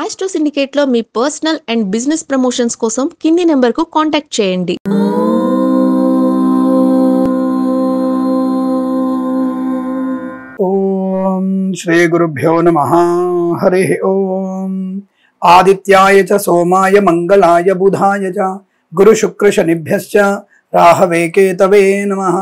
Astro సిండికేట్లో మీ personal and business promotions కోసం కింది నెంబర్కు కాంటాక్ట్ చేయండి. ఓం శ్రీ గురుభ్యో నమః. హరి ఓం. ఆదిత్యాయ చ సోమాయ మంగళాయ బుధాయ చ గురు శుక్ర శనిభ్యశ్చ రాహవే కేతవే నమః.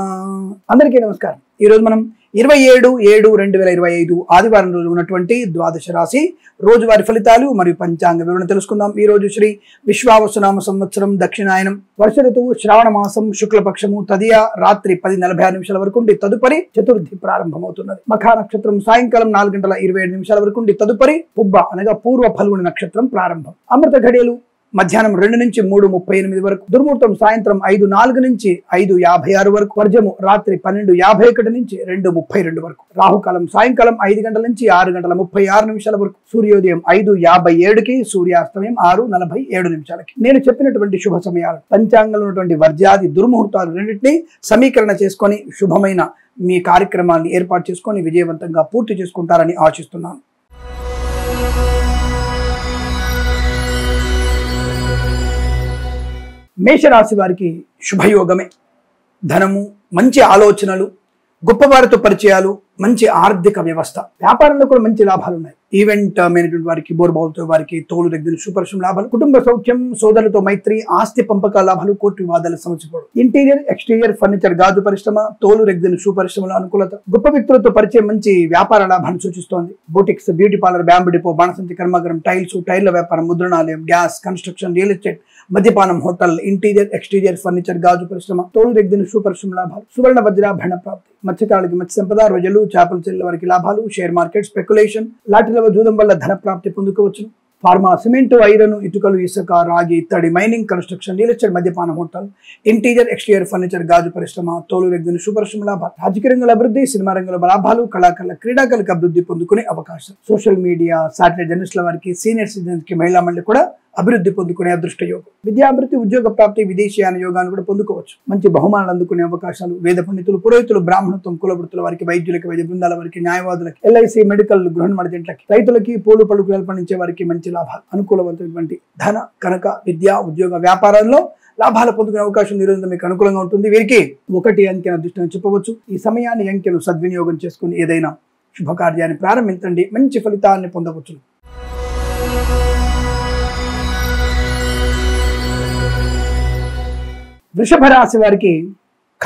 అందరికీ నమస్కారం. ఈరోజు మనం 27/7/2025 ఆదివారం రోజు ఉన్నటువంటి ద్వాదశ రాశి రోజువారి ఫలితాలు మరియు పంచాంగ వివరణ తెలుసుకుందాం. ఈ రోజు శ్రీ విశ్వావసునామ సంవత్సరం దక్షిణాయనం వర్ష ఋతువు శ్రావణ మాసం శుక్లపక్షము తదియ రాత్రి 10:46 వరకు ఉండి తదుపరి చతుర్థి ప్రారంభమవుతున్నది. మఖా నక్షత్రం సాయంకాలం 4:27 వరకు ఉండి తదుపరి పుబ్బ అనగా పూర్వ ఫల్గుని నక్షత్రం ప్రారంభం. అమృత ఘడియలు మధ్యాహ్నం 2 నుంచి 3:38 వరకు, దుర్ముహూర్తం సాయంత్రం 5:04 నుంచి 5:56 వరకు, వర్జము రాత్రి 12:51 నుంచి 2:32 వరకు, రాహుకాలం సాయంకాలం 5 గంటల నుంచి 6:36 వరకు, సూర్యోదయం 5:57కి, సూర్యాస్తమయం 6:47. నేను చెప్పినటువంటి శుభ సమయాలు పంచాంగంలో ఉన్నటువంటి వర్జాది దుర్ముహూర్తాలు రెండింటినీ సమీకరణ చేసుకొని శుభమైన మీ కార్యక్రమాన్ని ఏర్పాటు చేసుకొని విజయవంతంగా పూర్తి చేసుకుంటారని ఆశిస్తున్నాను. మేషరాశి వారికి శుభయోగమే. ధనము, మంచి ఆలోచనలు, గొప్పవారితో పరిచయాలు, మంచి ఆర్థిక వ్యవస్థ, వ్యాపారంలో కూడా మంచి లాభాలు ఉన్నాయి. ఈవెంట్ మేనేజ్మెంట్ వారికి, బోర్బావులతో వారికి తోలు రెగ్గిన సూపర్షం లాభాలు, కుటుంబ సౌఖ్యం, సోదరులతో మైత్రి, ఆస్తి పంపక లాభాలు, కోర్టు వివాదాల సమస్యపోవడం, ఇంటీరియర్ ఎక్స్టీరియర్ ఫర్నిచర్ గాజు పరిశ్రమ, తోలు రెగ్గిన సూపరిశ్రమల అనుకూలత, గొప్ప వ్యక్తులతో పరిచయం మంచి వ్యాపార లాభాన్ని సూచిస్తోంది. Boutiques, beauty parlour, bamboo depot, బాణసంచి కర్మాగారం, టైల్స్, టైర్ల వ్యాపారం, ముద్రణాలయం, గ్యాస్, కన్స్ట్రక్షన్, రియల్ ఎస్టేట్, మద్యపానం, హోటల్, ఇంటీరియర్ ఎక్స్టీరియర్ ఫర్నిచర్ గాజు పరిశ్రమ, తోలు రెగ్గిన సూపరిశ్రమ లాభాలు, సువర్ణ వజ్రాభరణ ప్రాప్తి, మత్స్యకారులకి మత్స్య సంపద, రొయ్యలు, చేపల చెల్లెల వారికి లాభాలు, షేర్ మార్కెట్, స్పెక్యులేషన్, లాటరీల జూదం వల్ల ధన ప్రాప్తి పొందుకోవచ్చు. ఫార్మా, సిమెంటు, ఐరన్, ఇటుకలు, ఇసుక, రాగి, ఇత్తడి, మైనింగ్, కన్స్ట్రక్షన్, రియల్ ఎస్టేట్, మద్యపానం, హోటల్, ఇంటీరియర్ ఎక్స్టీరియర్ ఫర్నిచర్ గాజు పరిశ్రమ, తోలు రెగ్గిన సూపరిశ్రమ లాభాలు, రాజకీయ రంగంలో అభివృద్ధి, సినిమా రంగంలో లాభాలు, కళాకారుల క్రీడాకారులకు అభివృద్ధి పొందుకునే అవకాశం. సోషల్ మీడియా, శాటిలైట్ జర్నలిస్టుల వారికి, సీనియర్ సిటిజన్స్ కి, మహిళా మండలి కూడా అభివృద్ధి పొందుకునే అదృష్ట యోగం. విద్యాభివృద్ధి, ఉద్యోగ ప్రాప్తి, విదేశీయాన యోగాన్ని కూడా పొందుకోవచ్చు. మంచి బహుమానాలు అందుకునే అవకాశాలు. వేద పండితులు, పురోహితులు, బ్రాహ్మణత్వం, కులవృత్తుల వారికి, వైద్యులకి, వైద్య బృందాల వారికి, న్యాయవాదులకి, ఎల్ఐసి, మెడికల్, గృహ నిర్మాణాలకి, రైతులకి, పూలు పళ్ళు పండించే వారికి మంచి లాభాలు. అనుకూలవంతమైనటువంటి ధన, కనక, విద్యా, ఉద్యోగ, వ్యాపారాల్లో లాభాలు పొందుకునే అవకాశం ఈ రోజు మీకు అనుకూలంగా ఉంటుంది. వీరికి 1 అంకెను అదృష్టం చెప్పవచ్చు. ఈ సమయాన్ని అంకెను సద్వినియోగం చేసుకుని ఏదైనా శుభకార్యాన్ని ప్రారంభించండి, మంచి ఫలితాన్ని పొందవచ్చు. వృషభ రాశి వారికి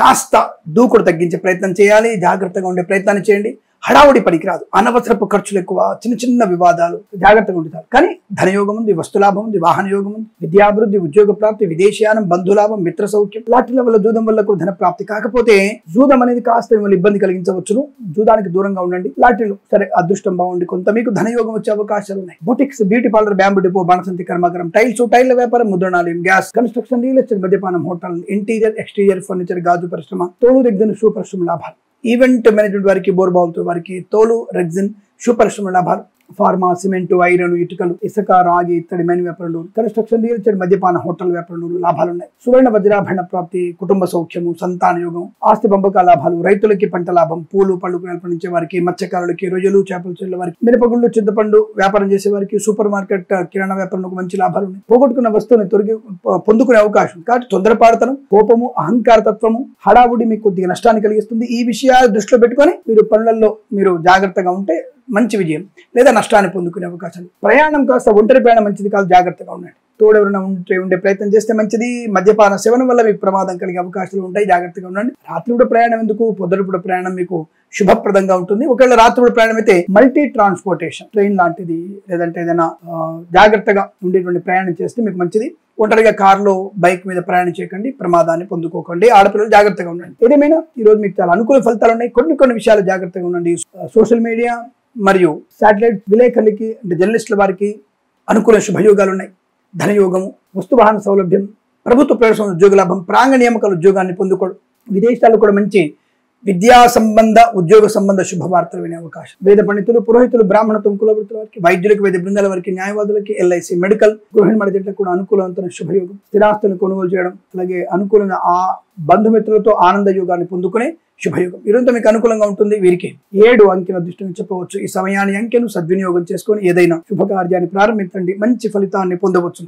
కాస్త దూకుడు తగ్గించే ప్రయత్నం చేయాలి. జాగ్రత్తగా ఉండే ప్రయత్నాన్ని చేయండి. హడావుడి పనికిరాదు. అనవసరపు ఖర్చులు ఎక్కువ, చిన్న చిన్న వివాదాలు, జాగ్రత్తగా ఉంటారు. కానీ ధనయోగం ఉంది, వస్తులాభం ఉంది, వాహన యోగం ఉంది, విద్యాభివృద్ధి, ఉద్యోగ ప్రాప్తి, విదేశీయానం, బంధులాభం, మిత్ర సౌఖ్యం, లాటరీల వల్ల, జూదం వల్ల కూడా ధన ప్రాప్తి. కాకపోతే జూదం అనేది కాస్త మిమ్మల్ని ఇబ్బంది కలిగించవచ్చును. జూదానికి దూరంగా ఉండండి. లాటరీలు సరే అదృష్టం బాగుండి కొంత మీకు ధనయోగం వచ్చే అవకాశాలు ఉన్నాయి. Boutiques, beauty parlour, bamboo depot, బాణసంచి కర్మాగారం, టైల్స్, టైర్ల వ్యాపారం, ముద్రణాలయం, గ్యాస్, కన్స్ట్రక్షన్, రియల్ ఎస్టేట్, మద్యపానం, హోటల్, ఇంటీరియర్ ఎక్స్టీరియర్ ఫర్నిచర్ గాజు పరిశ్రమ, తోలు రెగ్జిన్ సూపరిశ్రమ లాభాలు. ఈవెంట్ మేనేజ్మెంట్ వారికి, బోర్బావులతో వారికి తోలు రెగ్జిన్ సూపరిశ్రమ లాభాలు. ఫార్మా, సిమెంటు, ఐరన్, ఇటుకలు, ఇసుక, రాగి, ఇత్తడి, మైనింగ్ వ్యాపారంలో, కన్స్ట్రక్షన్, రియల్ ఎస్టేట్, మద్యపాన, హోటల్ వ్యాపారంలో లాభాలు ఉన్నాయి. సువర్ణ వజ్రాభరణ ప్రాప్తి, కుటుంబ సౌఖ్యము, సంతాన యోగం, ఆస్తి పంపక లాభాలు, రైతులకి పంట లాభం, పూలు పళ్ళు పండించే వారికి, మత్స్యకారులకి, రొయ్యలు, చేపల చెల్లెల వారికి, మిరపగుళ్ళు, చింతపండు వ్యాపారం చేసే వారికి, సూపర్ మార్కెట్, కిరాణా వ్యాపారంలో మంచి లాభాలు ఉన్నాయి. పోగొట్టుకున్న వస్తువుని పొందుకునే అవకాశం. కాబట్టి తొందరపాటుతనం, కోపము, అహంకార తత్వము, హడావుడి మీకు కొద్దిగా నష్టాన్ని కలిగిస్తుంది. ఈ విషయాలు దృష్టిలో పెట్టుకొని మీరు పనులలో మీరు జాగ్రత్తగా ఉంటే మంచి విజయం లేదా నష్టాన్ని పొందుకునే అవకాశాలు. ప్రయాణం కాస్త ఒంటరి ప్రయాణం మంచిది కాదు, జాగ్రత్తగా ఉండండి. తోడెవరైనా ఉండే ప్రయత్నం చేస్తే మంచిది. మద్యపాన సేవన వల్ల మీకు ప్రమాదం కలిగే అవకాశాలు ఉంటాయి, జాగ్రత్తగా ఉండండి. రాత్రి కూడా ప్రయాణం ఎందుకు, పొద్దుట కూడా ప్రయాణం మీకు శుభప్రదంగా ఉంటుంది. ఒకవేళ రాత్రి కూడా ప్రయాణం అయితే మల్టీ ట్రాన్స్పోర్టేషన్, ట్రైన్ లాంటిది లేదంటే ఏదైనా జాగ్రత్తగా ఉండేటువంటి ప్రయాణం చేస్తే మీకు మంచిది. ఒంటరిగా కారులో, బైక్ మీద ప్రయాణం చేయకండి, ప్రమాదాన్ని పొందుకోకండి. ఆడపిల్లలు జాగ్రత్తగా ఉండండి. ఏదేమైనా ఈ రోజు మీకు చాలా అనుకూల ఫలితాలు ఉన్నాయి. కొన్ని విషయాలు జాగ్రత్తగా ఉండండి. సోషల్ మీడియా మరియు శాటిలైట్ విలేకరులకి అంటే జర్నలిస్టుల వారికి అనుకూల శుభయోగాలు ఉన్నాయి. ధనయోగము, వస్తువాహన సౌలభ్యం, ప్రభుత్వ ప్రవేశం, ఉద్యోగ లాభం, ప్రాంగ నియామకాల ఉద్యోగాన్ని పొందుకోవడం, విదేశాల్లో కూడా మంచి విద్యా సంబంధ ఉద్యోగ సంబంధ శుభవార్తలు వినే అవకాశం. వేద పండితులు, పురోహితులు, బ్రాహ్మణత్వం, కులవృత్తుల వారికి, వైద్యులకు, వైద్య బృందాల వారికి, న్యాయవాదులకి, ఎల్ఐసి, మెడికల్, గృహిణి మధ్యట్లకు కూడా అనుకూలవంతమైన శుభయోగం. స్థిరాస్తులను కొనుగోలు చేయడం, అలాగే అనుకూలంగా ఆ బంధుమిత్రులతో ఆనంద యోగాన్ని పొందుకునే శుభయోగం. ఈరోజు మీకు అనుకూలంగా ఉంటుంది. వీరికి 7 అంకెల దృష్టిని చెప్పవచ్చు. ఈ సమయాన్ని అంకెను సద్వినియోగం చేసుకొని ఏదైనా శుభకార్యాన్ని ప్రారంభించండి, మంచి ఫలితాన్ని పొందవచ్చు.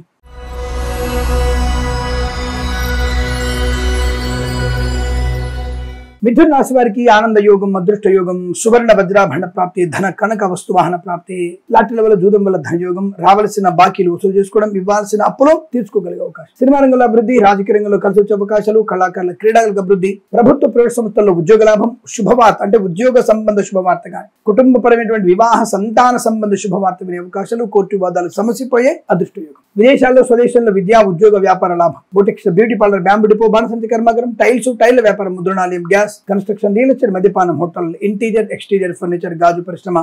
మిథున రాశి వారికి ఆనంద యోగం, అదృష్ట యోగం, సువర్ణ వజ్రాభరణ ప్రాప్తి, ధన కనక వస్తు వాహన ప్రాప్తి, లాటరీల వల్ల, జూదం వల్ల ధనయోగం, రావాల్సిన బాకీలు వసూలు చేసుకోవడం, ఇవ్వాల్సిన అప్పులో తీర్చుకోగలిగే అవకాశం. సినిమా రంగంలో అభివృద్ధి, రాజకీయ రంగంలో కలిసి వచ్చే అవకాశాలు, కళాకారుల, క్రీడాలకు అభివృద్ధి, ప్రభుత్వ ప్రైవేట్ సంస్థల్లో ఉద్యోగ లాభం, శుభవార్త అంటే ఉద్యోగ సంబంధ శుభవార్త కానీ, కుటుంబపరమైనటువంటి వివాహ సంతాన సంబంధ శుభవార్త వినే అవకాశాలు, కోర్టు వివాదాలు సమసిపోయే అదృష్ట యోగం. విదేశాల్లో, స్వదేశంలో విద్యా, ఉద్యోగ, వ్యాపార లాభం, boutiques, beauty parlour, bamboo depot, బాణసంచి కర్మాగారం, టైల్ల వ్యాపారం, ముద్రణాలయం, గ్యాస్, కన్స్ట్రక్షన్, రియల్ ఎస్టేట్, మద్యపానం, హోటల్, ఇంటీరియర్, ఎక్స్టీరియర్ ఫర్నిచర్, గాజు పరిశ్రమ,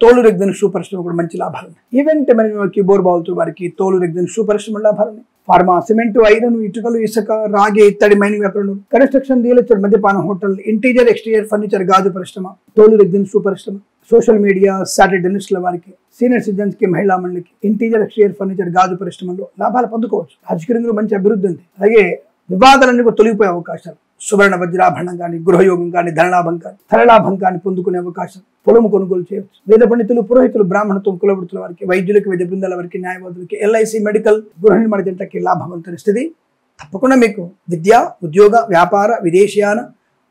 తోలు రెగ్జిన్ షూ పరిశ్రమ కూడా మంచి లాభాలు ఉన్నాయి. ఈవెంట్ మేనేజ్మెంట్, బోర్బావులతో వారికి తోలు రెగ్జిన్ షూ పరిశ్రమ లాభాలు ఉన్నాయి. ఫార్మా, సిమెంట్, ఐరన్, ఇటుకలు, ఇసుక, రాగి, ఇత్తడి, మైనింగ్ వ్యాపారం, కన్స్ట్రక్షన్, రియల్ ఎస్టేట్, మద్యపానం, హోటల్, ఇంటీరియర్, ఎక్స్టీరియర్ ఫర్నిచర్, గాజు పరిశ్రమ, తోలు రెగ్జిన్ షూ పరిశ్రమ, సోషల్ మీడియా, సాటిలైట్ జర్నలిస్టుల వారికి, సీనియర్ సిటిజన్స్ కి, మహిళా మండలికి, ఇంటీరియర్, ఎక్స్టీరియర్ ఫర్నిచర్, గాజు పరిశ్రమలో లాభాలు పొందుకోవచ్చు. రాజకీయ రంగంలో మంచి అభివృద్ధి ఉంది. అలాగే వివాదాలన్నీ కూడా తొలగిపోయే అవకాశాలు, సువర్ణ వజ్రాభరణం కానీ, గృహయోగం కానీ, ధనలాభం కానీ, ధనలాభం కానీ పొందుకునే అవకాశం, పొలము కొనుగోలు చేయవచ్చు. వేద పండితులు, పురోహితులు, బ్రాహ్మణత్వం, కులవృత్తుల వారికి, వైద్యులకు, వైద్య బృందాల వారికి, న్యాయవాదులకి, ఎల్ఐసి, మెడికల్, గృహిణి మధ్యకి లాభవంతమైన స్థితి. తప్పకుండా మీకు విద్య, ఉద్యోగ, వ్యాపార, విదేశీయాన,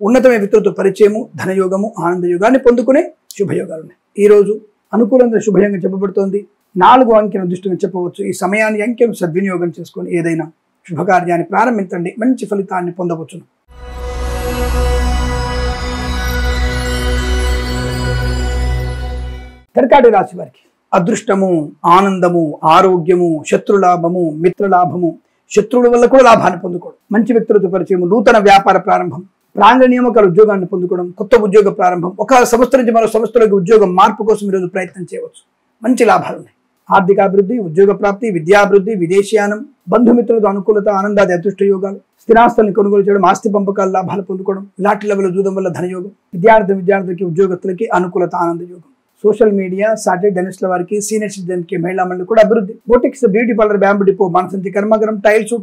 ఉన్నతమైన వ్యక్తులతో పరిచయము, ధనయోగము, ఆనంద యోగాన్ని పొందుకునే శుభయోగాలు ఉన్నాయి. ఈ రోజు అనుకూలంగా శుభయోగం చెప్పబడుతోంది. 4 అంకెల దృష్టిని చెప్పవచ్చు. ఈ సమయాన్ని అంకెను సద్వినియోగం చేసుకొని ఏదైనా శుభకార్యాన్ని ప్రారంభించండి, మంచి ఫలితాన్ని పొందవచ్చును. కర్కాటక రాశి వారికి అదృష్టము, ఆనందము, ఆరోగ్యము, శత్రులాభము, మిత్రలాభము, శత్రువుల వల్ల కూడా లాభాన్ని పొందుకోవడం, మంచి వ్యక్తులతో పరిచయం, నూతన వ్యాపార ప్రారంభం, ప్రాంగణ నియామకాల ఉద్యోగాన్ని పొందుకోవడం, కొత్త ఉద్యోగ ప్రారంభం, ఒక సంస్థ నుంచి మరో సంస్థలోకి ఉద్యోగం మార్పు కోసం ఈరోజు ప్రయత్నం చేయవచ్చు. మంచి లాభాలు ఉన్నాయి. ఆర్థికాభివృద్ధి, ఉద్యోగ ప్రాప్తి, విద్యాభివృద్ధి, విదేశీయానం, బంధుమిత్రులతో అనుకూలత, ఆనందాది అదృష్ట యోగాలు, స్థిరాస్తుల్ని కొనుగోలు చేయడం, ఆస్తి పంపకాల లాభాలు పొందుకోవడం, లాటరీ లెవెల్, జూదం వల్ల ధనయోగం, విద్యార్థులకి, ఉద్యోగస్తులకి అనుకూలత, ఆనంద యోగం, సోషల్ మీడియా, సాటిలైట్ జర్నలిస్టుల వారికి, సీనియర్ సిటిజన్ కి, మహిళా మండలి కూడా అభివృద్ధి, boutiques, beauty parlour, bamboo depot, బాణసంచి కర్మాగారం,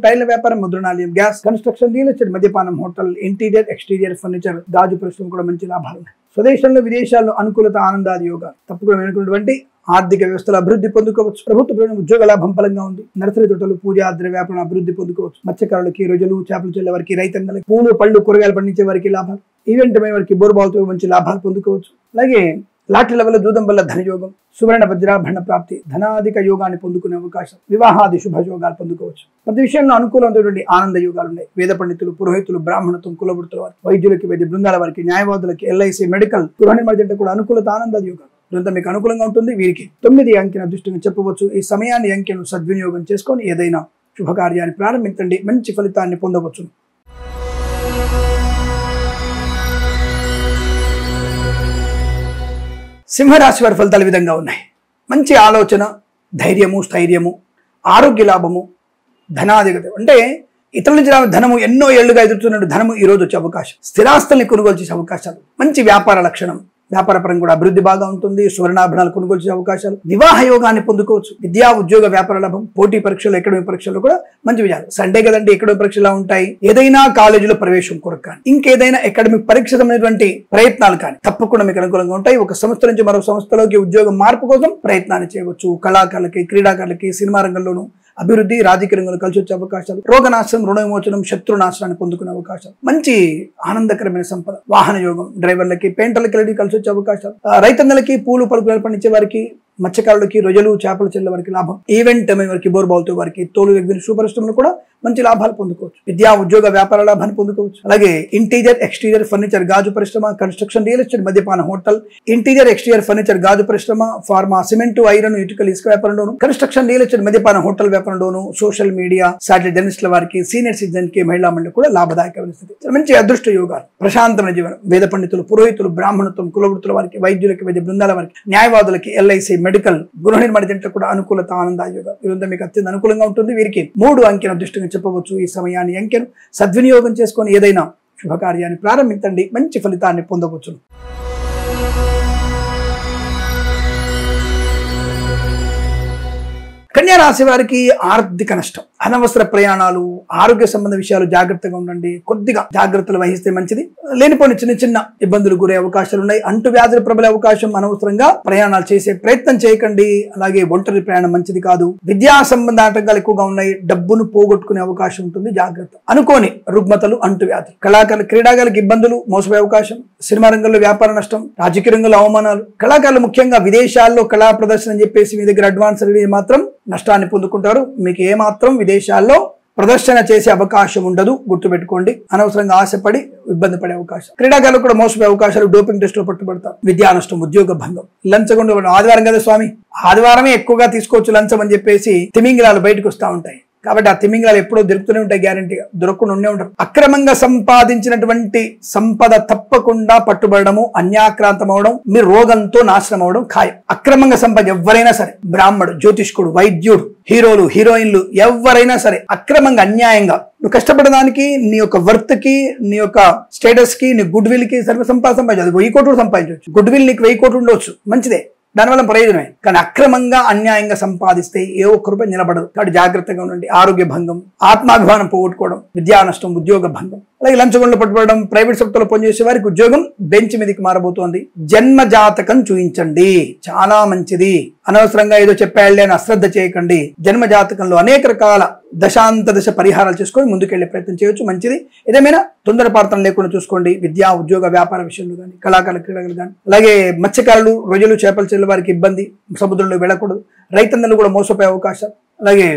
టైల్ల వ్యాపారం, ముద్రణాలయం, గ్యాస్, కన్స్ట్రక్షన్, రియల్ ఎస్టేట్, మద్యపానం, హోటల్, ఇంటీరియర్, ఎక్స్టీరియర్ ఫర్నిచర్, గాజు పరిశ్రమ కూడా మంచి లాభాలు ఉన్నాయి. స్వదేశంలో, విదేశాల్లో అనుకూలత, ఆనందాది యోగాలు, తప్పకుండా వెనుకున్నటువంటి ఆర్థిక వ్యవస్థల అభివృద్ధి పొందుకోవచ్చు. ప్రభుత్వ ఉద్యోగ లాభం బలంగా ఉంది. నర్సరీ తోటలు, పూజా ద్రవ్య వ్యాపారం అభివృద్ధి పొందుకోవచ్చు. మత్స్యకారులకి, రొయ్యలు, చేపలు చెల్లే వారికి, రైతన్నలకి, పూలు, పళ్ళు, కూరగాయలు పండించే వారికి లాభాలు, ఈవెంట్ మే వారికి, బోర్బావులతో మంచి లాభాలు పొందుకోవచ్చు. అలాగే లాటరీ లెవెల్, జూదం వల్ల ధనయోగం, సువర్ణ వజ్రాభరణ ప్రాప్తి, ధనాధిక యోగాన్ని పొందుకునే అవకాశం, వివాహాది శుభయోగాలు పొందుకోవచ్చు. ప్రతి విషయంలో అనుకూలమైనటువంటి ఆనంద యోగాలు ఉన్నాయి. వేద పండితులు, పురోహితులు, బ్రాహ్మణత్వం, కులవృత్తుల వారికి, వైద్యులకి, వైద్య బృందాల వారికి, న్యాయవాదులకి, ఎల్ఐసి, మెడికల్, గృహిణి మధ్య కూడా అనుకూలత, ఆనంద యోగాలు ఇదంతా మీకు అనుకూలంగా ఉంటుంది. వీరికి 9 అంకెల దృష్టిని చెప్పవచ్చు. ఈ సమయాన్ని, అంకెను సద్వినియోగం చేసుకొని ఏదైనా శుభకార్యాన్ని ప్రారంభించండి, మంచి ఫలితాన్ని పొందవచ్చు. సింహరాశి వారి ఫలితాలు విధంగా ఉన్నాయి. మంచి ఆలోచన, ధైర్యము, స్థైర్యము, ఆరోగ్య లాభము, ధనాధిగత అంటే ఇతరుల నుంచి రాని ధనము, ఎన్నో ఏళ్లుగా ఎదుర్కొన్న ధనము ఈ రోజు వచ్చే అవకాశం, స్థిరాస్తుల్ని కొనుగోలు చేసే అవకాశాలు, మంచి వ్యాపార లక్షణం, వ్యాపార పరంగా కూడా అభివృద్ధి బాగా ఉంటుంది. సువర్ణాభరణాలు కొనుగోలు చేసే అవకాశాలు, వివాహ యోగాన్ని పొందుకోవచ్చు. విద్యా, ఉద్యోగ, వ్యాపార లాభం, పోటీ పరీక్షలు, అకాడమిక్ పరీక్షలు కూడా మంచి విజయాలు. సండే కదండి అకాడమిక్ పరీక్షలు ఉంటాయి. ఏదైనా కాలేజీలో ప్రవేశం కొరకు కానీ, ఇంకేదైనా అకాడమిక్ పరీక్ష సంబంధించినటువంటి ప్రయత్నాలు కానీ తప్పకుండా మీకు అనుకూలంగా ఉంటాయి. ఒక సంస్థ నుంచి మరో సంస్థలోకి ఉద్యోగం మార్పు కోసం ప్రయత్నాన్ని చేయవచ్చు. కళాకారులకి, క్రీడాకారులకి, సినిమా రంగంలోనూ అభివృద్ధి, రాజకీయ రంగంలో కలిసి వచ్చే అవకాశాలు, రోగనాశనం, రుణ విమోచనం, శత్రు నాశనాన్ని పొందుకునే అవకాశాలు, మంచి ఆనందకరమైన సంపద, వాహన యోగం, డ్రైవర్లకి, పెయింటర్లకి కలిసి వచ్చే అవకాశాలు, రైతన్నలకి, పూలు, పలుకులు పండించే వారికి, మత్స్యకారులకి, రొయ్యలు, చేపలు చెల్లె వారికి లాభం, ఈవెంట్ వారికి, బోర్బావులతో వారికి, తోలు రెగ్జిన్ షూ పరిశ్రమలు కూడా మంచి లాభాలు పొందుకోవచ్చు. విద్యా, ఉద్యోగ, వ్యాపార లాభాన్ని పొందుకోవచ్చు. అలాగే ఇంటీరియర్, ఎక్స్టీరియర్ ఫర్నిచర్, గాజు పరిశ్రమ, కన్స్ట్రక్షన్, రియల్ ఎస్టేట్, మద్యపాన, హోటల్, ఇంటీరియర్, ఎక్స్టీరియర్ ఫర్నిచర్, గాజు పరిశ్రమ, ఫార్మా, సిమెంట్, ఐరన్, ఇటుకలు, ఇసుక వ్యాపారంలోను, కన్స్ట్రక్షన్, రియల్ ఎస్టేట్, మద్యపాన, హోటల్ వ్యాపారంలోను, సోషల్ మీడియా, సాటిలైట్ జర్నలిస్టుల వారికి, సీనియర్ సిటిజన్ కి, మహిళా మండలి కూడా లాభదాయకమైన స్థితి. మంచి అదృష్ట యోగాలు, ప్రశాంతమైన జీవనం, వేద పండితులు, పురోహితులు, బ్రాహ్మణత్వం, కులవృత్తుల వారికి, వైద్యులకి, వైద్య బృందాల వారికి, న్యాయవాదులకి, ఎల్ఐసి, మెడికల్, గృహిణి మధ్య కూడా అనుకూలత, ఆనందాయోగం ఇదంతా మీకు అత్యంత అనుకూలంగా ఉంటుంది. వీరికి 3 అంకెల దృష్టిని చెప్పవచ్చు. ఈ సమయాన్ని, అంకెను సద్వినియోగం చేసుకొని ఏదైనా శుభకార్యాన్ని ప్రారంభించండి, మంచి ఫలితాన్ని పొందవచ్చును. కన్యా రాశి వారికి ఆర్థిక నష్టం, అనవసర ప్రయాణాలు, ఆరోగ్య సంబంధ విషయాలు జాగ్రత్తగా ఉండండి. కొద్దిగా జాగ్రత్తలు వహిస్తే మంచిది. లేనిపోని చిన్న చిన్న ఇబ్బందులు గురే అవకాశాలు ఉన్నాయి. అంటు వ్యాధులు ప్రబలే అవకాశం. అనవసరంగా ప్రయాణాలు చేసే ప్రయత్నం చేయకండి. అలాగే ఒంటరి ప్రయాణం మంచిది కాదు. విద్యా సంబంధ ఆటంకాలు ఎక్కువగా ఉన్నాయి. డబ్బును పోగొట్టుకునే అవకాశం ఉంటుంది, జాగ్రత్త. అనుకోని రుగ్మతలు, అంటు వ్యాధులు, కళాకారులు, క్రీడాకారులకు ఇబ్బందులు, మోసపోయే అవకాశం, సినిమా రంగంలో వ్యాపార నష్టం, రాజకీయ రంగంలో అవమానాలు, కళాకారులు ముఖ్యంగా విదేశాల్లో కళా ప్రదర్శన అని చెప్పేసి మీ దగ్గర అడ్వాన్స్ మాత్రం నష్టాన్ని పొందుకుంటారు. మీకు ఏమాత్రం విదేశాల్లో ప్రదర్శన చేసే అవకాశం ఉండదు, గుర్తుపెట్టుకోండి. అనవసరంగా ఆశపడి ఇబ్బంది పడే అవకాశం. క్రీడాకారులు కూడా మోసపోయే అవకాశాలు, డోపింగ్ టెస్ట్ లో పట్టుబడతారు. విద్యా నష్టం, ఉద్యోగ భంగం, లంచగొండ. ఆదివారం కదా స్వామి, ఆదివారమే ఎక్కువగా తీసుకోవచ్చు లంచం అని చెప్పేసి తిమింగిలాలు బయటకు వస్తూ ఉంటాయి. కాబట్టి ఆ తిమింగళాలు ఎప్పుడూ దొరుకుతూనే ఉంటాయి, గ్యారంటీగా దొరకకుండా ఉండే ఉంటారు. అక్రమంగా సంపాదించినటువంటి సంపద తప్పకుండా పట్టుబడము, అన్యాక్రాంతం అవడం, మీ రోగంతో నాశనం అవడం ఖాయం. అక్రమంగా ఎవరైనా సరే, బ్రాహ్మడు, జ్యోతిష్కుడు, వైద్యుడు, హీరోలు, హీరోయిన్లు, ఎవరైనా సరే అక్రమంగా, అన్యాయంగా నువ్వు కష్టపడడానికి, నీ యొక్క వర్త్ కి, నీ యొక్క స్టేటస్ కి, నీ గుడ్ విల్ కి సంపాదించవచ్చు. 1000 కోట్లు సంపాదించవచ్చు. గుడ్ విల్ నీకు 1000 కోట్లు ఉండవచ్చు, మంచిదే, దానివల్ల ప్రయోజనమే. కానీ అక్రమంగా, అన్యాయంగా సంపాదిస్తే ఏ ఒక్క రూపాయి నిలబడదు. కాబట్టి జాగ్రత్తగా ఉండండి. ఆరోగ్య భంగం, ఆత్మాభిమానం పోగొట్టుకోవడం, విద్యా నష్టం, ఉద్యోగ భంగం, అలాగే లంచగొండలు పట్టుబడడం, ప్రైవేట్ సెక్టర్లో పనిచేసే వారికి ఉద్యోగం బెంచ్ మీదకి మారబోతోంది. జన్మ జాతకం చూయించండి, చాలా మంచిది. అనవసరంగా ఏదో చెప్పాళ్లే అని అశ్రద్ధ చేయకండి. జన్మ జాతకంలో అనేక రకాల దశాంత దశ పరిహారాలు చేసుకొని ముందుకెళ్లే ప్రయత్నం చేయొచ్చు, మంచిది. ఏదేమైనా తొందరపార్థం లేకుండా చూసుకోండి. విద్యా, ఉద్యోగ, వ్యాపార విషయంలో కానీ, కళాకారులు, క్రీడలు కానీ, అలాగే మత్స్యకారులు, రొయ్యలు, చేపలు చెల్లె వారికి ఇబ్బంది, సముద్రంలో వెళ్ళకూడదు. రైతన్నలు కూడా మోసపోయే అవకాశాలు, అలాగే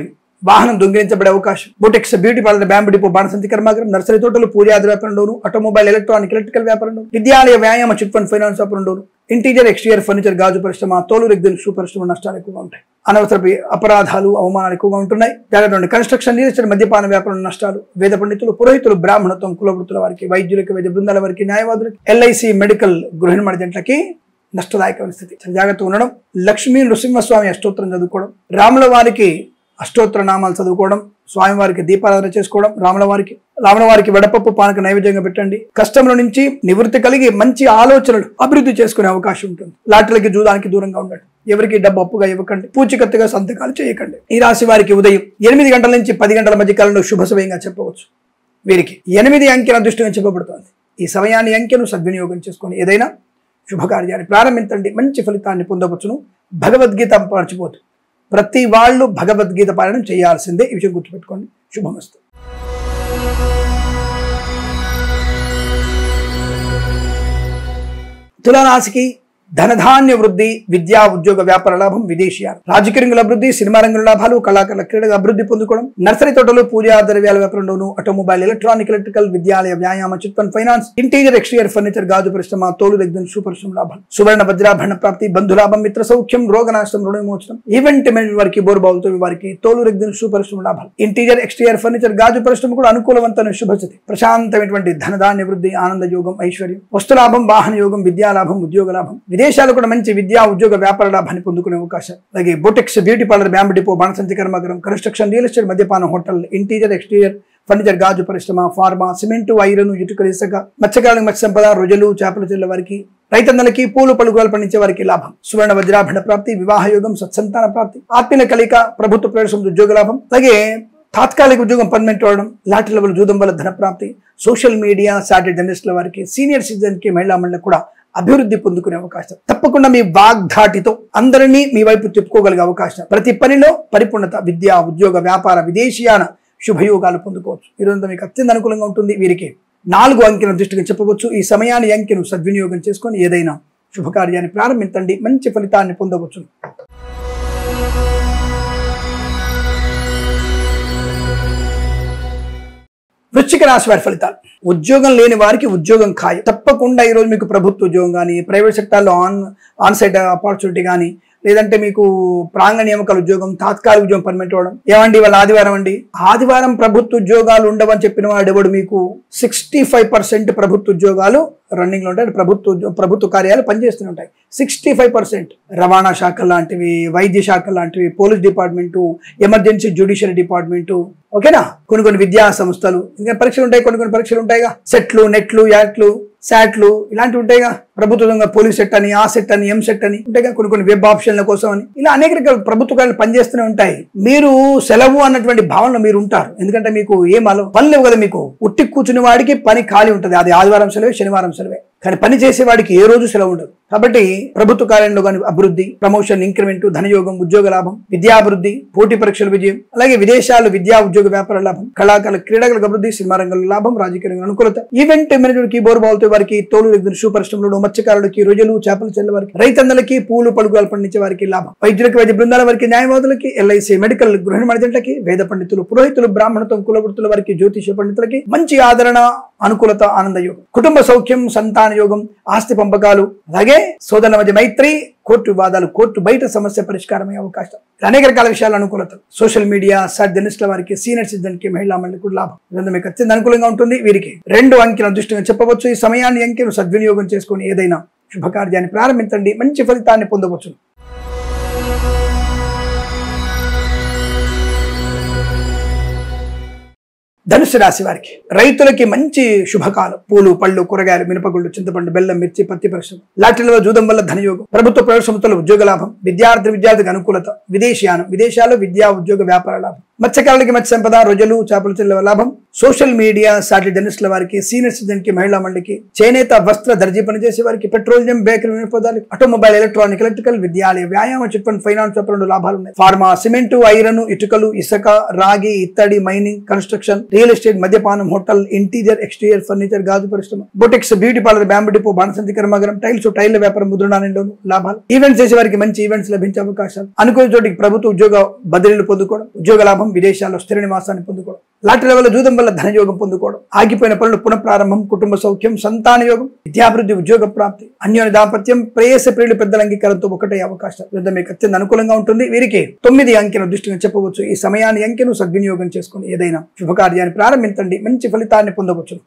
వాహనం దొంగిలించబడే అవకాశం. బొటెక్స్, బ్యూటీ పార్లర్, బ్యాంబు డిపో, బాణసంచి కర్మాగారం, నర్సరీ తోటలు, పూజాది వ్యాపారంలోను, ఆటోమొబైల్, ఎలక్ట్రికల్ వ్యాపారంలో, విద్యాలయ, వ్యాయామ, చిట్ ఫండ్, ఫైనాన్స్ వ్యాపారంలోను, ఇంటీరియర్, ఎక్స్టీరియర్ ఫర్నిచర్, గాజు పరిశ్రమ, తోలు, రెగ్జిన్, షూ పరిశ్రమ నష్టాలు ఎక్కువగా ఉంటాయి. అనవసర అపరాధాలు, అవమానాలు ఎక్కువగా ఉంటున్నాయి, జాగ్రత్త. కన్స్ట్రక్షన్, రియల్ ఎస్టేట్, మద్యపాన వ్యాపారం నష్టాలు. వేద పండితులు, పురోహితులు, బ్రాహ్మణత్వం, కులవృత్తుల వారికి, వైద్యులకి, వైద్య బృందాల వారికి, న్యాయవాదులకి, ఎల్ఐసి, మెడికల్, గృహ నిర్మాణ జంటలకి నష్టదాయకమైన స్థితి. జాగ్రత్తగా ఉండడం. లక్ష్మీ నృసింహస్వామి అష్టోత్తరం చదువుకోవడం, రాముల వారికి అష్టోత్తర నామాలు చదువుకోవడం, స్వామివారికి దీపారాధన చేసుకోవడం, రాముల వారికి వడపప్పు పానక నైవేద్యంగా పెట్టండి. కష్టంలో నుంచి నివృత్తి కలిగి మంచి ఆలోచనలు అభివృద్ధి చేసుకునే అవకాశం ఉంటుంది. లాటలకి, జూదానికి దూరంగా ఉండండి. ఎవరికి డబ్బు అప్పుగా ఇవ్వకండి. పూచికత్తుగా సంతకాలు చేయకండి. ఈ రాశి వారికి ఉదయం 8 గంటల నుంచి 10 గంటల మధ్య కాలంలో శుభ సమయంగా చెప్పవచ్చు. వీరికి 8 అంకెల అదృష్టంగా చెప్పబడుతోంది. ఈ సమయాన్ని, అంకెను సద్వినియోగం చేసుకొని ఏదైనా శుభకార్యాన్ని ప్రారంభించండి, మంచి ఫలితాన్ని పొందవచ్చును. భగవద్గీత మర్చిపోతుంది. ప్రతి వాళ్ళు భగవద్గీత పారాయణం చేయాల్సిందే. ఈ విషయం గుర్తుపెట్టుకోండి. శుభమస్తు. తులారాశికి ధనధాన్య వృద్ధి, విద్యా, ఉద్యోగ, వ్యాపార లాభం, విదేశీయాలు, రాజకీయ రంగుల అభివృద్ధి, సినిమా రంగుల లాభాలు, కళాకారుల, క్రీడగా అభివృద్ధి పొందుకోవడం, నర్సరీ తోటలు, పూజా ద్రవ్యాల వ్యాపారంలోను, ఆటోమొబైల్, ఎలక్ట్రికల్, విద్యాలయ, వ్యాయామ, chit fund, finance, interior, exterior furniture, గాజు పరిశ్రమ, తోలు, రెగ్జిన్, షూ పరిశ్రమ లాభాలు, సువర్ణ, వజ్రాభరణ ప్రాప్తి, బంధులాభం, మిత్ర సౌఖ్యం, రోగనాశనం, రుణ విమోచనం, ఈవెంట్ మేనేజ్మెంట్ వారికి, బోర్బావులతో వారికి, తోలు, రెగ్జిన్, షూ పరిశ్రమ లాభాలు, ఇంటీరియర్, ఎక్స్టీరియర్ ఫర్నిచర్, గాజు పరిశ్రమ కూడా అనుకూలవంతమైన శుభస్థితి. ప్రశాంతమైనటువంటి ధనధాన్య వృద్ధి, ఆనంద యోగం, ఐశ్వర్యం, వస్తులాభం, వాహన యోగం, విద్యా లాభం, ఉద్యోగ లాభం, విదేశాలు కూడా మంచి విద్యా, ఉద్యోగ, వ్యాపార లాభాన్ని పొందుకునే అవకాశం. అలాగే బొటెక్స్, బ్యూటీ పార్లర్, బ్యాంబు డిపో, బాణసంచి కర్మాగారం, కన్స్ట్రక్షన్, రియల్ ఎస్టేట్, మద్యపాన, హోటల్, ఇంటీరియర్, ఎక్స్టీరియర్ ఫర్నిచర్, గాజు పరిశ్రమ, ఫార్మా, సిమెంటు, ఐరన్, ఇటుకలు, ఇసుక, మత్స్యకారులకు మత్స్య సంపద, రొయ్యలు, చేపల చెల్లె వారికి, రైతన్నలకి, పూలు పలుకులు పండించే వారికి లాభం, సువర్ణ, వజ్రాభరణ ప్రాప్తి, వివాహ యోగం, సత్సంతాన ప్రాప్తి, ఆత్మీయ కలిక, ప్రభుత్వ ప్రవేశం, ఉద్యోగ లాభం, అలాగే తాత్కాలిక ఉద్యోగం పర్మనెంట్ అవడం, లాటరీ లెవెల్ జూదం వల్ల ధన ప్రాప్తి, సోషల్ మీడియా, సాటిలైట్ జర్నలిస్టుల వారికి, సీనియర్ సిటిజన్ కి, మహిళా మండలికి కూడా అభివృద్ధి పొందుకునే అవకాశం. తప్పకుండా మీ వాగ్ధాటితో అందరినీ మీ వైపు తిప్పుకోగలిగే అవకాశం. ప్రతి పనిలో పరిపూర్ణత, విద్య, ఉద్యోగ, వ్యాపార, విదేశీయాన శుభయోగాలు పొందుకోవచ్చు. ఈరోజు మీకు అత్యంత అనుకూలంగా ఉంటుంది. వీరికి 4 అంకెల దృష్టిగా చెప్పవచ్చు. ఈ సమయాన్ని, అంకెను సద్వినియోగం చేసుకొని ఏదైనా శుభకార్యాన్ని ప్రారంభించండి, మంచి ఫలితాన్ని పొందవచ్చు. వృశ్చిక రాశి వారి ఫలితాలు. ఉద్యోగం లేని వారికి ఉద్యోగం ఖాయం. తప్పకుండా ఈరోజు మీకు ప్రభుత్వ ఉద్యోగం కానీ, ప్రైవేట్ సెక్టార్లో ఆన్ సైట్ ఆపర్చునిటీ కానీ, లేదంటే మీకు ప్రాంగణ నియామకాల ఉద్యోగం, తాత్కాలిక ఉద్యోగం పర్మనెంట్ అవ్వడం. ఏమండి వాళ్ళ ఆదివారం అండి, ఆదివారం ప్రభుత్వ ఉద్యోగాలు ఉండవని చెప్పిన వాడు ఎవడు? మీకు 65% ప్రభుత్వ ఉద్యోగాలు రన్నింగ్ లో ఉంటాయి. ప్రభుత్వ కార్యాలు పనిచేస్తూనే ఉంటాయి. 65% రవాణా శాఖ లాంటివి, వైద్య శాఖ లాంటివి, police department, emergency judiciary department, ఓకేనా. కొన్ని విద్యా సంస్థలు, ఇంకా పరీక్షలు ఉంటాయి, కొన్ని పరీక్షలు ఉంటాయిగా, సెట్లు, నెట్లు, యాట్లు, శాట్లు ఇలాంటివి ఉంటాయిగా. ప్రభుత్వంగా పోలీస్ సెట్ అని, ఆ సెట్ అని, ఎం సెట్ అని ఉంటాయిగా. కొన్ని వెబ్ ఆప్షన్ల కోసం అని ఇలా అనేక రకాల ప్రభుత్వాలు పనిచేస్తూనే ఉంటాయి. మీరు సెలవు అన్నటువంటి భావనలో మీరు ఉంటారు, ఎందుకంటే మీకు ఏం పని లేవు కదా. మీకు ఉట్టి కూర్చుని వాడికి పని ఖాళీ ఉంటుంది, అది ఆదివారం సెలవే, శనివారం సెలవే. కానీ పని చేసేవాడికి ఏ రోజు సెలవు ఉండదు. కాబట్టి ప్రభుత్వ కార్యాలయంలో కానీ అభివృద్ధి, ప్రమోషన్, ఇంక్రిమెంట్, ధనయోగం, ఉద్యోగ లాభం, విద్యాభివృద్ధి, పోటీ పరీక్షల విజయం, అలాగే విదేశాలు, విద్యా ఉద్యోగ వ్యాపార లాభం, కళాకారుల క్రీడలకు అభివృద్ధి, సినిమా రంగంలో లాభం, రాజకీయ రంగంలో అనుకూలత, ఈవెంట్ మేనేజ్మెంట్ కి, బోరు బావులతో వారికి, తోలు వ్యక్తులు, షూ పరిశ్రమలు, మత్స్యకారులకి, రొయ్యలు, చేపల చెల్ల వారికి, రైతన్నలకి, పూలు పలుకులు పండించే వారికి లాభం, వైద్యులకి, వైద్య బృందాల వారికి, న్యాయవాదులకి, ఎల్ఐసి, మెడికల్, గృహ నిర్మాణజంట్లకి, వేద పండితులు, పురోహితులు, బ్రాహ్మణత్వం, కులవృత్తుల వారికి, జ్యోతిష పండితులకి మంచి ఆదరణ, అనుకూలత, ఆనంద యోగం, కుటుంబ సౌఖ్యం, సంతాన యోగం, ఆస్తి పంపకాలు, అలాగే సోదరుల మధ్య మైత్రి, కోర్టు వివాదాలు, కోర్టు బయట సమస్య పరిష్కారమయ్యే అవకాశం, అనేక రకాల విషయాల అనుకూలత, సోషల్ మీడియా, జర్నలిస్టుల వారికి, సీనియర్ సిటిజన్ కి, మహిళా మండలికి కూడా లాభం. ఇదంతా మీకు అత్యంత అనుకూలంగా ఉంటుంది. వీరికి 2 అంకెల అదృష్టంగా చెప్పవచ్చు. ఈ సమయాన్ని, అంకెను సద్వినియోగం చేసుకుని ఏదైనా శుభకార్యాన్ని ప్రారంభించండి, మంచి ఫలితాన్ని పొందవచ్చు. ధనుసు రాశి వారికి రైతులకి మంచి శుభకాలం. పూలు, పళ్ళు, కూరగాయలు, మినపగుళ్ళు, చింతపండు, బెల్లం, మిర్చి, పత్తి పరిశ్రమ, లాటరీలో జూదం వల్ల ధనయోగం, ప్రభుత్వ ప్రైవేట్ సంస్థల ఉద్యోగ లాభం, విద్యార్థికి అనుకూలత, విదేశీయానం, విదేశాల్లో విద్యా ఉద్యోగ వ్యాపార లాభం, మత్స్యకారులకి మత్స్య సంపద, రొయ్యలు, చేపల చెల్ల లాభం, సోషల్ మీడియా, సాటిలైట్ జర్నలిస్టుల వారికి, సీనియర్ సిటిజన్ కి, మహిళా మండలికి, చేనేత, వస్త్ర, దర్జీ పనిచేసే వారికి, పెట్రోలియం, బేకరీ వినియోగదారులు, ఆటోమొబైల్, ఎలక్ట్రానిక్, ఎలక్ట్రికల్, విద్యాలయ, వ్యాయామ, చిట్ ఫండ్, ఫైనాన్స్ వ్యాపారంలో లాభాలు ఉన్నాయి. ఫార్మా, సిమెంటు, ఐరన్, ఇటుకలు, ఇసుక, రాగి, ఇత్తడి, మైనింగ్, కన్స్ట్రక్షన్, రియల్ ఎస్టేట్, మద్యపానం, హోటల్, ఇంటీరియర్, ఎక్స్టీరియర్ ఫర్నిచర్, గాజు పరిశ్రమ, boutiques, beauty parlour, bamboo depot, బాణసంచి కర్మాగారం, టైల్ల వ్యాపారం, ముద్రణాలయంలోనూ లాభాలు. ఈవెంట్స్ చేసే వారికి మంచి ఈవెంట్స్ లభించే అవకాశాలు, అనుకున్న చోటికి ప్రభుత్వ ఉద్యోగ బదిలీలు పొందుకోవడం, ఉద్యోగ లాభం, విదేశాల్లో స్థిర నివాసాన్ని పొందుకోవడం, లాటరీ వల్ల జూదం వల్ల ధనయోగం పొందుకోవడం, ఆగిపోయిన పనులు పునఃప్రారంభం, కుటుంబ సౌఖ్యం, సంతాన యోగం, విద్యాభివృద్ధి, ఉద్యోగ ప్రాప్తి, అన్యోన్య దాంపత్యం, ప్రేయస ప్రియులు పెద్దల అంగీకారంతో ఒకటే అవకాశం. మీకు అత్యంత అనుకూలంగా ఉంటుంది. వీరికి 9 అంకెను దృష్టిగా చెప్పవచ్చు. ఈ సమయాన్ని, అంకెను సద్వినియోగం చేసుకుని ఏదైనా శుభకార్యాన్ని ప్రారంభించండి, మంచి ఫలితాన్ని పొందవచ్చు.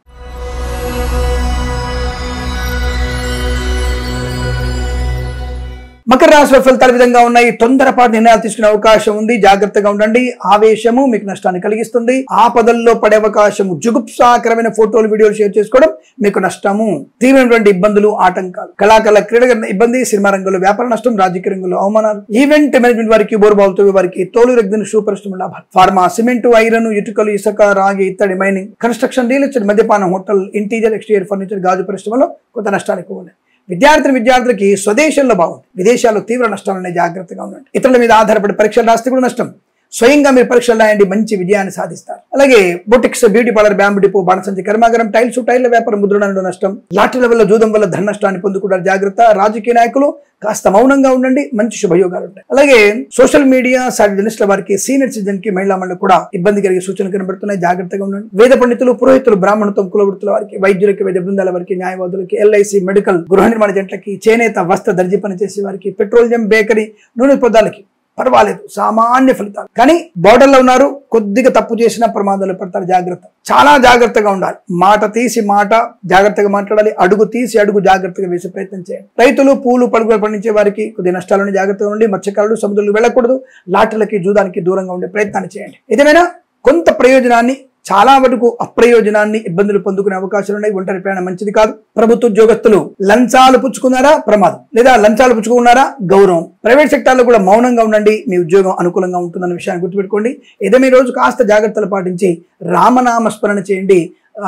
మకర రాశి ఫలితాల విధంగా ఉన్నాయి. తొందరపాటు నిర్ణయాలు తీసుకునే అవకాశం ఉంది, జాగ్రత్తగా ఉండండి. ఆవేశము మీకు నష్టాన్ని కలిగిస్తుంది. ఆపదల్లో పడే అవకాశము, జుగుప్సాకరమైన ఫోటోలు, వీడియోలు షేర్ చేసుకోవడం మీకు నష్టము, తీవ్రమైనటువంటి ఇబ్బందులు, ఆటంకాలు, కళాకారుల క్రీడ ఇబ్బంది, సినిమా రంగంలో వ్యాపార నష్టం, రాజకీయ రంగంలో అవమానాలు, ఈవెంట్ మేనేజ్మెంట్ వారికి, బోరుబావులతో వారికి, తోలు రెగ్గిన షూ పరిశ్రమ లాభాలు, ఫార్మా, సిమెంటు, ఐరన్, ఇటుకలు, ఇసుక, రాగి, ఇత్తడి, మైనింగ్, కన్స్ట్రక్షన్, రియల్ ఎస్టేట్, మద్యపానం, హోటల్, ఇంటీరియర్, ఎక్స్టీరియర్ ఫర్నిచర్, గాజు పరిశ్రమలో కొంత నష్టాలు ఎక్కువ ఉన్నాయి. విద్యార్థులకి స్వదేశంలో బాగుంది, విదేశాల్లో తీవ్ర నష్టాలున్నాయి, జాగ్రత్తగా ఉండండి. ఇతరుల మీద ఆధారపడి పరీక్షలు రాస్తే కూడా నష్టం. స్వయంగా మీరు పరీక్షలు రాయండి, మంచి విజయాన్ని సాధిస్తారు. అలాగే boutiques, beauty parlour, bamboo depot, బాణసంచి కర్మాగారం, టైల్ల వ్యాపారం, ముద్రణలో నష్టం, లాటరీల వల్ల జూదం వల్ల ధన నష్టాన్ని పొందుకుంటారు, జాగ్రత్త. రాజకీయ నాయకులు కాస్త మౌనంగా ఉండండి, మంచి శుభయోగాలు ఉంటాయి. అలాగే సోషల్ మీడియా, జర్నలిస్టుల వారికి, సీనియర్ సిటిజన్ కి, మహిళా మండలికి కూడా ఇబ్బంది కలిగే సూచనలు కనబడుతున్నాయి, జాగ్రత్తగా ఉండండి. వేద పండితులు, పురోహితులు, బ్రాహ్మణత్వం, కులవృత్తుల వారికి, వైద్యులకి, వైద్య బృందాల వారికి, న్యాయవాదులకి, ఎల్ఐసి, మెడికల్, గృహ నిర్మాణ జంట్లకి, చేనేత, వస్త్ర, దర్జీ పనిచేసే వారికి, పెట్రోలియం, బేకరీ, నూనె పదార్థాలకి పర్వాలేదు, సామాన్య ఫలితాలు. కానీ బోర్డర్లో ఉన్నారు, కొద్దిగా తప్పు చేసినా ప్రమాదాలు పడతారు, జాగ్రత్త. చాలా జాగ్రత్తగా ఉండాలి. మాట తీసి మాట జాగ్రత్తగా మాట్లాడాలి, అడుగు తీసి అడుగు జాగ్రత్తగా వేసే ప్రయత్నం చేయండి. రైతులు, పూలు, పలుకులు పండించే వారికి కొద్ది నష్టాలను జాగ్రత్తగా ఉండి, మత్స్యకారులు సముద్రంలో వెళ్ళకూడదు, లాటరీలకి, జూదానికి దూరంగా ఉండే ప్రయత్నాన్ని చేయండి. ఏదేమైనా కొంత ప్రయోజనాన్ని, చాలా వరకు అప్రయోజనాన్ని, ఇబ్బందులు పొందుకునే అవకాశాలు ఉన్నాయి. ఒంటరి ప్రయాణం మంచిది కాదు. ప్రభుత్వ ఉద్యోగస్తులు లంచాలు పుచ్చుకున్నారా ప్రమాదం, లేదా లంచాలు పుచ్చుకున్నారా గౌరవం. ప్రైవేట్ సెక్టార్లో కూడా మౌనంగా ఉండండి, మీ ఉద్యోగం అనుకూలంగా ఉంటుందన్న విషయాన్ని గుర్తుపెట్టుకోండి. ఏదైనా ఈ రోజు కాస్త జాగ్రత్తలు పాటించి రామనామ స్మరణ చేయండి.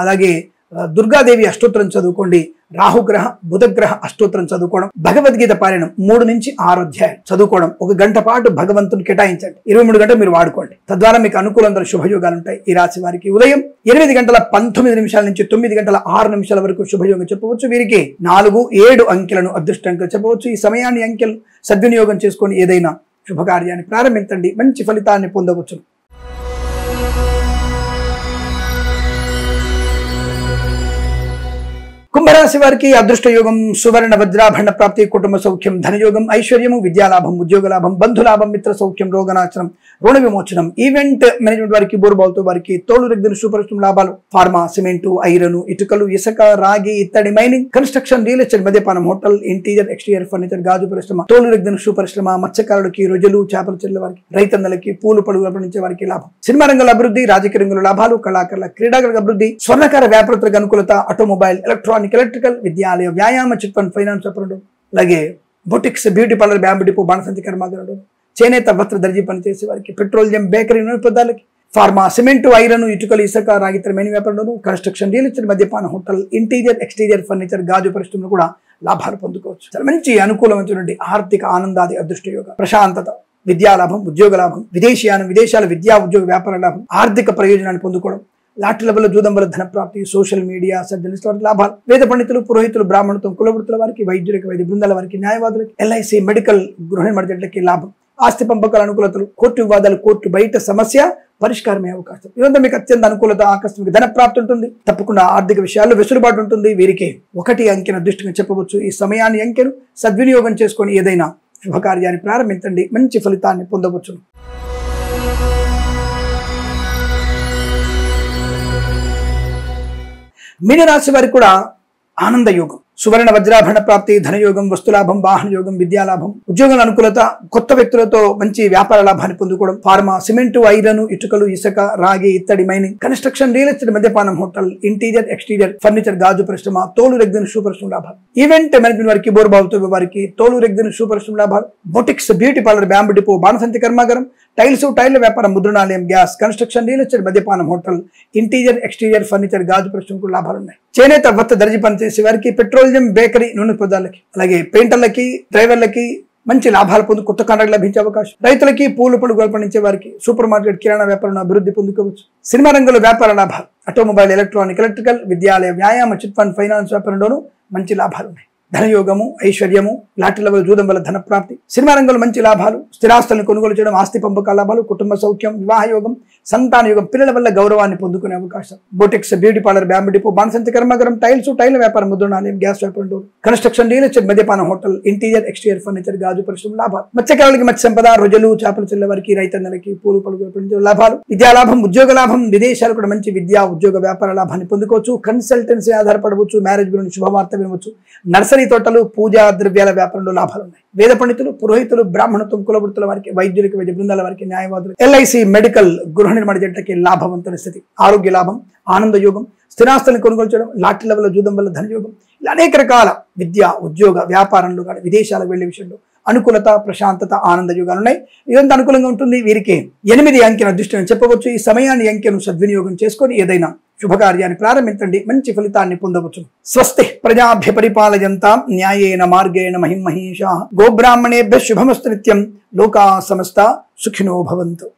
అలాగే దుర్గాదేవి అష్టోత్తరం చదువుకోండి, రాహుగ్రహ, బుధగ్రహ అష్టోత్తరం చదువుకోవడం, భగవద్గీత పారాయణం 3 నుంచి 6 అధ్యాయాలు చదువుకోవడం, 1 గంట పాటు భగవంతుని కేటాయించండి, 23 గంటలు మీరు వాడుకోండి. తద్వారా మీకు అనుకూలంగా శుభయోగాలు ఉంటాయి. ఈ రాశి వారికి ఉదయం 8:19 నుంచి 9:06 వరకు శుభయోగం చెప్పవచ్చు. వీరికి 4, 7 అంకెలను అదృష్టంగా చెప్పవచ్చు. ఈ సమయాన్ని, అంకెలు సద్వినియోగం చేసుకొని ఏదైనా శుభకార్యాన్ని ప్రారంభించండి, మంచి ఫలితాన్ని పొందవచ్చు. కుంభరాశి వారికి అదృష్ట యోగం, సువర్ణ వజ్రాభరణ ప్రాప్తి, కుటుంబ సౌఖ్యం, ధనయోగం, ఐశ్వర్యము, విద్యాలాభం, ఉద్యోగ లాభం, బంధులాభం, మిత్ర సౌఖ్యం, రోగనాశనం, రుణ విమోచనం. ఈవెంట్ మేనేజ్మెంట్ వారికి, బోరుబావుతో వారికి తోలు రెగ్గిన సూపరిశ్రమ లాభాలు, ఫార్మా, సిమెంటు, ఐరన్, ఇటుకలు, ఇసుక, రాగి, ఇత్తడి, మైనింగ్, కన్స్ట్రక్షన్, రియల్ ఎస్టేట్, మద్యపానం, హోటల్, ఇంటీరియర్, ఎక్స్టీరియర్ ఫర్నిచర్, గాజు పరిశ్రమ, తోలు రెగ్గిన సూపరిశ్రమ, మత్స్యకారులకి, రొయ్యలు, చేపల చెరువుల వారికి, రైతన్నలకి, పూలు పడుగు పండించే వారికి లాభం. సినిమా రంగంలో అభివృద్ధి, రాజకీయ రంగంలో లాభాలు, కళాకారుల, క్రీడాకారుల అభివృద్ధి, స్వర్ణకార వ్యాపారస్తులకు అనుకూలత, ఆటోమొబైల్, ఎలక్ట్రికల్, విద్యాలయ, వ్యాయామ, చిట్ ఫండ్, ఫైనాన్స్ వ్యాపారం, అలాగే boutiques, beauty parlour, bamboo depot, బాణసంచి కర్మాగారం, చేనేత వస్త్ర దర్జీ పనిచేసే వారికి, పెట్రోలియం, బేకరీ, నూనె పదార్థాలకి, ఫార్మా, సిమెంటు, ఐరన్, ఇటుకలు, ఇసుక, రాగి, మైనింగ్ వ్యాపారంలో, కన్స్ట్రక్షన్, రియల్ ఎస్టేట్, మద్యపాన, హోటల్, ఇంటీరియర్, ఎక్స్టీరియర్ ఫర్నిచర్, గాజు పరిశ్రమలు కూడా లాభాలు పొందుకోవచ్చు. చాలా మంచి అనుకూలమైనటువంటి ఆర్థిక ఆనందాది అదృష్ట యోగ, ప్రశాంతత, విద్యాలాభం, ఉద్యోగ లాభం, విదేశీయానం, విదేశాల విద్యా ఉద్యోగ వ్యాపార లాభం, ఆర్థిక ప్రయోజనాన్ని పొందుకోవడం, లాటరీల వల్ల, జూదం వల్ల ధన ప్రాప్తి, సోషల్ మీడియా, సర్జనలిస్ట్ వారికి లాభాలు, వేద పండితులు, పురోహితులు, బ్రాహ్మణత్వం, కులవృత్తుల వారికి, వైద్యులకి, వైద్య బృందాల వారికి, న్యాయవాదులకి, ఎల్ఐసి, మెడికల్, గృహ నిర్మాణాలకి లాభం, ఆస్తి పంపకాల అనుకూలతలు, కోర్టు వివాదాలు, కోర్టు బయట సమస్య పరిష్కారమే అవకాశం. ఇదంతా మీకు అత్యంత అనుకూలత, ఆకస్మిక ధన ప్రాప్తి ఉంటుంది. తప్పకుండా ఆర్థిక విషయాల్లో వెసులుబాటు ఉంటుంది. వీరికి 1 అంకెను అదృష్టంగా చెప్పవచ్చు. ఈ సమయాన్ని అంకెను సద్వినియోగం చేసుకొని ఏదైనా శుభకార్యాన్ని ప్రారంభించండి, మంచి ఫలితాన్ని పొందవచ్చు. మీనరాశి వారికి కూడా ఆనంద యోగం, సువర్ణ వజ్రాభరణ ప్రాప్తి, ధనయోగం, వస్తులాభం, వాహన యోగం, విద్యాలాభం, ఉద్యోగాల అనుకూలత, కొత్త వ్యక్తులతో మంచి వ్యాపార లాభాన్ని పొందుకోవడం, ఫార్మా, సిమెంటు, ఐరన్, ఇటుకలు, ఇసుక, రాగి, ఇత్తడి, మైనింగ్, కన్స్ట్రక్షన్, రియల్ ఎస్టేట్, మద్యపానం, హోటల్, ఇంటీరియర్, ఎక్స్టీరియర్ ఫర్నిచర్, గాజు పరిశ్రమ, తోలు రెగ్గిన సూపరిశ్రమ లాభాలు. ఈవెంట్ మేనేజ్మెంట్ వారికి, బోరుబావుతో వారికి తోలు రెగ్గిన సూపరిశ్రమ లాభాలు, boutiques, beauty parlour, bamboo depot, బాణసంచి కర్మాగారం, టైల్స్, టైర్ల వ్యాపారం, ముద్రణాలయం, గ్యాస్, కన్స్ట్రక్షన్, రియల్ ఎస్టేట్, మద్యపానం, హోటల్, ఇంటీరియర్, ఎక్స్టీరియర్ ఫర్నిచర్, గాజు పరిశ్రమకు లాభాలు ఉన్నాయి. చేనేత వస్త్ర దర్జీ పనిచేసే వారికి, పెట్రోలియం, బేకరీ, నూనె పదార్థాలకి, అలాగే పెయింటర్లకి, డ్రైవర్లకి మంచి లాభాలు పొందు కొత్త కాంట్రాక్ట్ లభించే అవకాశం. రైతులకి, పూలు పడుగు పండించే వారికి, సూపర్ మార్కెట్, కిరాణా వ్యాపారం అభివృద్ధి పొందుకోవచ్చు. సినిమా రంగంలో వ్యాపార లాభాలు, ఆటోమొబైల్, ఎలక్ట్రికల్, విద్యాలయ, వ్యాయామ, చిట్ ఫండ్, ఫైనాన్స్ వ్యాపారంలోనూ మంచి లాభాలు ఉన్నాయి. ధనయోగము, ఐశ్వర్యము, లాటరీల వల్ల, జూదం వల్ల ధన ప్రాప్తి, సినిమా రంగంలో మంచి లాభాలు, స్థిరాస్తులను కొనుగోలు చేయడం, ఆస్తి పంపకాల లాభాలు, కుటుంబ సౌఖ్యం, వివాహ యోగం, సంతాన యోగం, పిల్లల వల్ల గౌరవాన్ని పొందుకునే అవకాశం. Boutiques, beauty parlour, bamboo depot, బాణసంచి కర్మాగారం, టైల్స్, టైర్ల వ్యాపారం, ముద్రణాలయం, గ్యాస్ వ్యాపారం, కన్స్ట్రక్షన్, రియల్ ఎస్టేట్, మద్యపాన, హోటల్, ఇంటీరియర్, ఎక్స్టీరియర్ ఫర్నిచర్, గాజు పరిశ్రమ లాభాలు. మత్స్యకారులకి మత్స్య సంపద, రొయ్యలు, చేపల చెరువుల వారికి, రైతన్నలకి, పూలు పడుగు లాభాలు, విద్యాలాభం, ఉద్యోగ లాభం, విదేశాలు కూడా మంచి విద్యా ఉద్యోగ వ్యాపార లాభాన్ని పొందుకోవచ్చు. కన్సల్టెన్సీ ఆధారపడవచ్చు, మ్యారేజ్ గురించి శుభవార్త వినవచ్చు. నర్సరీ తోటలు, పూజా ద్రవ్యాల వ్యాపారంలో లాభాలు ఉన్నాయి. వేద పండితులు, పురోహితులు, బ్రాహ్మణత్వం, కులవృత్తుల వారికి, వైద్యులకి, వైద్య బృందాల వారికి, న్యాయవాదులు, ఎల్ఐసి, మెడికల్, గృహ నిర్మాణ జంటకి లాభవంతమైన స్థితి, ఆరోగ్య లాభం, ఆనంద యోగం, స్థిరాస్తులను కొనుగోలు చేయడం, లాటరీల వల్ల, జూదం వల్ల ధనయోగం, ఇలా అనేక రకాల విద్య, ఉద్యోగ వ్యాపారంలో కానీ విదేశాలకు వెళ్లే విషయంలో అనుకూలత, ప్రశాంతత, ఆనంద యోగాలు ఉన్నాయి. ఇదంతా అనుకూలంగా ఉంటుంది. వీరికి 8 అంకెను అదృష్టం చెప్పవచ్చు. ఈ సమయాన్ని అంకెను సద్వినియోగం చేసుకొని ఏదైనా శుభకార్యాన్ని ప్రారంభించండి, మంచి ఫలితాన్ని పొందవచ్చు. స్వస్తి ప్రజాభ్య పరిపాలయంతాం న్యాయేన మార్గేణ మహిమహీషాః గోబ్రాహ్మణేభ్యః శుభమస్తు నిత్యం. లోకా సమస్తా సుఖినో భవంతు.